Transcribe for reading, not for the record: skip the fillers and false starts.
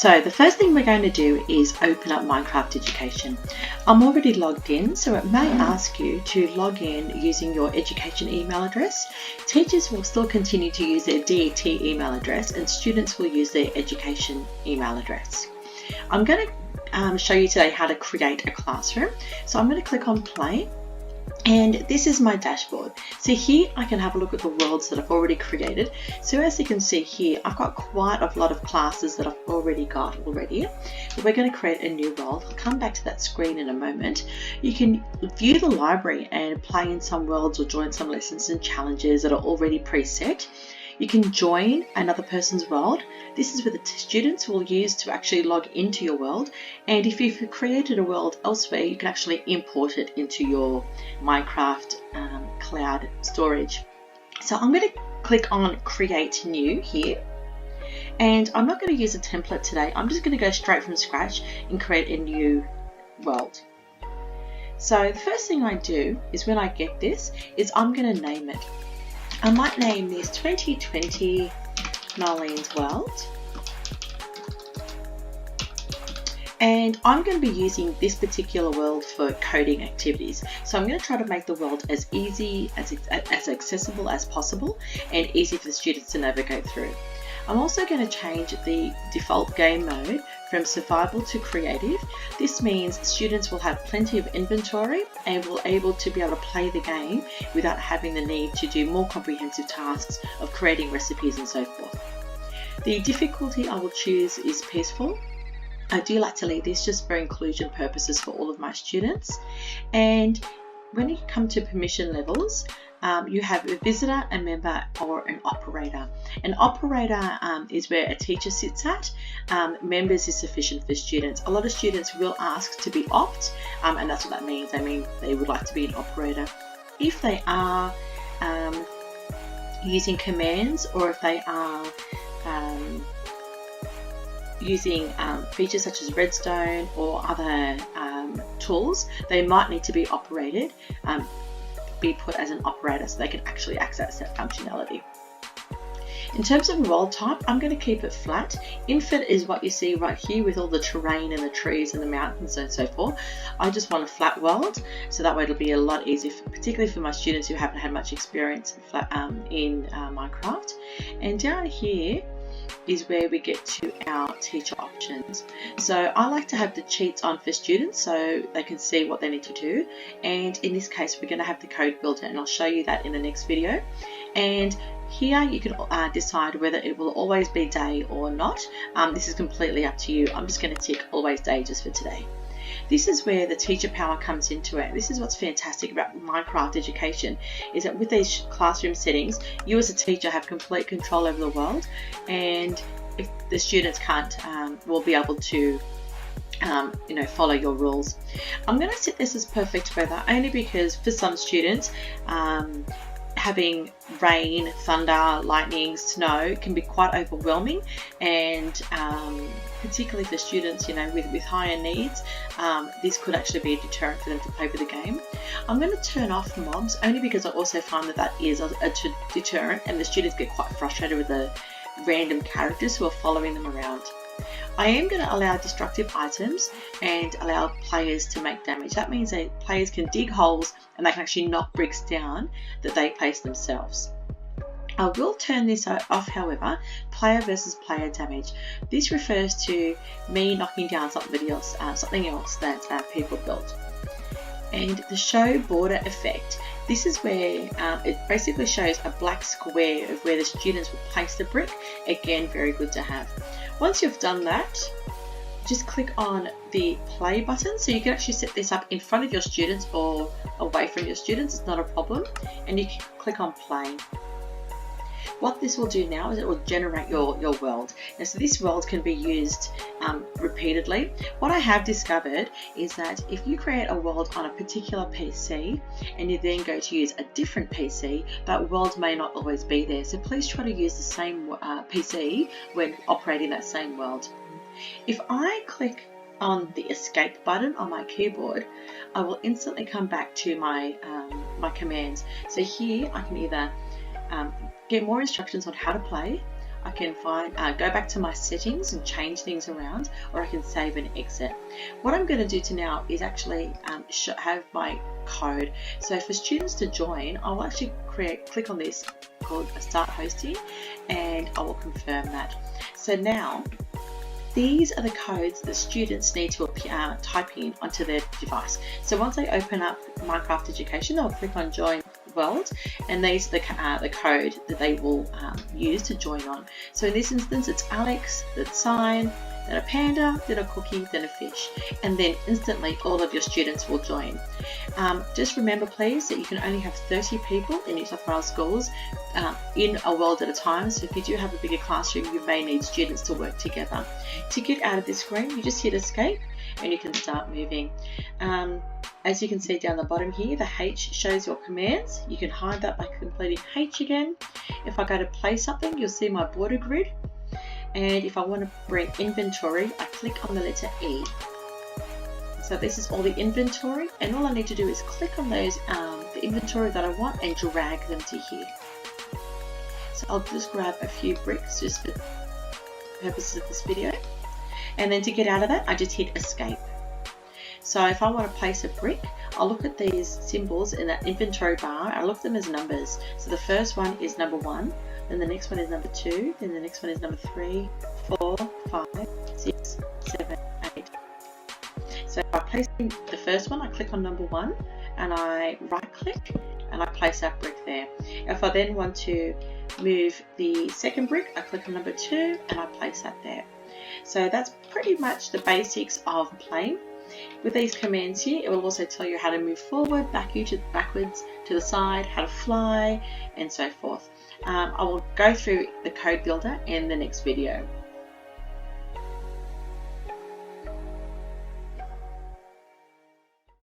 So the first thing we're going to do is open up Minecraft Education. I'm already logged in, so it may ask you to log in using your education email address. Teachers will still continue to use their DET email address and students will use their education email address. I'm going to show you today how to create a classroom. So I'm going to click on play. And this is my dashboard. So here I can have a look at the worlds that I've already created. So as you can see here, I've got quite a lot of classes that I've already got already. But we're going to create a new world. I'll come back to that screen in a moment. You can view the library and play in some worlds or join some lessons and challenges that are already preset. You can join another person's world. This is where the students will use to actually log into your world. And if you've created a world elsewhere, you can actually import it into your Minecraft cloud storage. So I'm going to click on Create New here. And I'm not going to use a template today. I'm just going to go straight from scratch and create a new world. So the first thing I do is when I get this is I'm going to name it. I might name this 2020 Noelene's World. And I'm going to be using this particular world for coding activities. So I'm going to try to make the world as easy, as accessible as possible and easy for the students to navigate through. I'm also going to change the default game mode from survival to creative. This means students will have plenty of inventory and will able to be able to play the game without having the need to do more comprehensive tasks of creating recipes and so forth. The difficulty I will choose is peaceful. I do like to leave this just for inclusion purposes for all of my students. And when you come to permission levels, you have a visitor, a member, or an operator. An operator is where a teacher sits at. Members is sufficient for students. A lot of students will ask to be opt, and that's what that means. I mean, they would like to be an operator. If they are using commands, or if they are using features such as redstone or other tools, they might need to be operated. Be put as an operator so they can actually access that functionality. In terms of world type, I'm going to keep it flat. Infant is what you see right here with all the terrain and the trees and the mountains and so forth. I just want a flat world, so that way it'll be a lot easier, particularly for my students who haven't had much experience in Minecraft. And down here is where we get to our teacher options. So I like to have the cheats on for students so they can see what they need to do, and in this case we're going to have the code builder, and I'll show you that in the next video. And here you can decide whether it will always be day or not. This is completely up to you. I'm just going to tick always day just for today. This is where the teacher power comes into it. This is what's fantastic about Minecraft Education, is that with these classroom settings, you as a teacher have complete control over the world, and if the students can't, will be able to follow your rules. I'm going to set this as perfect weather only because for some students, having rain, thunder, lightning, snow can be quite overwhelming, and particularly for students with higher needs, this could actually be a deterrent for them to play with the game. I'm going to turn off mobs only because I also find that is a deterrent, and the students get quite frustrated with the random characters who are following them around. I am going to allow destructive items and allow players to make damage. That means that players can dig holes and they can actually knock bricks down that they place themselves. I will turn this off, however, player versus player damage. This refers to me knocking down something else that people built. And the show border effect. This is where it basically shows a black square of where the students will place the brick. Again, very good to have. Once you've done that, just click on the play button. So you can actually set this up in front of your students or away from your students. It's not a problem. And you can click on play. What this will do now is it will generate your world. And so this world can be used repeatedly. What I have discovered is that if you create a world on a particular PC and you then go to use a different PC, that world may not always be there. So please try to use the same PC when operating that same world. If I click on the escape button on my keyboard, I will instantly come back to my commands. So here I can either get more instructions on how to play. I can go back to my settings and change things around, or I can save and exit. What I'm going to do now is actually have my code. So for students to join, I'll actually click on this called Start Hosting, and I will confirm that. So now, these are the codes the students need to type in onto their device. So once they open up Minecraft Education, they'll click on Join World, and these are the code that they will use to join on. So in this instance, it's Alex, then sign, then a panda, then a cookie, then a fish, and then instantly all of your students will join. Just remember please that you can only have 30 people in New South Wales schools in a world at a time, so if you do have a bigger classroom, you may need students to work together. To get out of this screen, you just hit escape and you can start moving. As you can see down the bottom here, the H shows your commands. You can hide that by completing H again. If I go to play something, you'll see my border grid. And if I want to bring inventory, I click on the letter E. So this is all the inventory, and all I need to do is click on those, the inventory that I want, and drag them to here. So I'll just grab a few bricks just for purposes of this video. And then to get out of that, I just hit escape. So if I want to place a brick, I'll look at these symbols in that inventory bar. I look at them as numbers. So the first one is number 1, then the next one is number 2, then the next one is number 3, 4, 5, 6, 7, 8. So by placing the first one, I click on number 1 and I right click and I place that brick there. If I then want to move the second brick, I click on number 2 and I place that there. So that's pretty much the basics of playing. With these commands here, it will also tell you how to move forward, backwards, to the side, how to fly, and so forth. I will go through the code builder in the next video.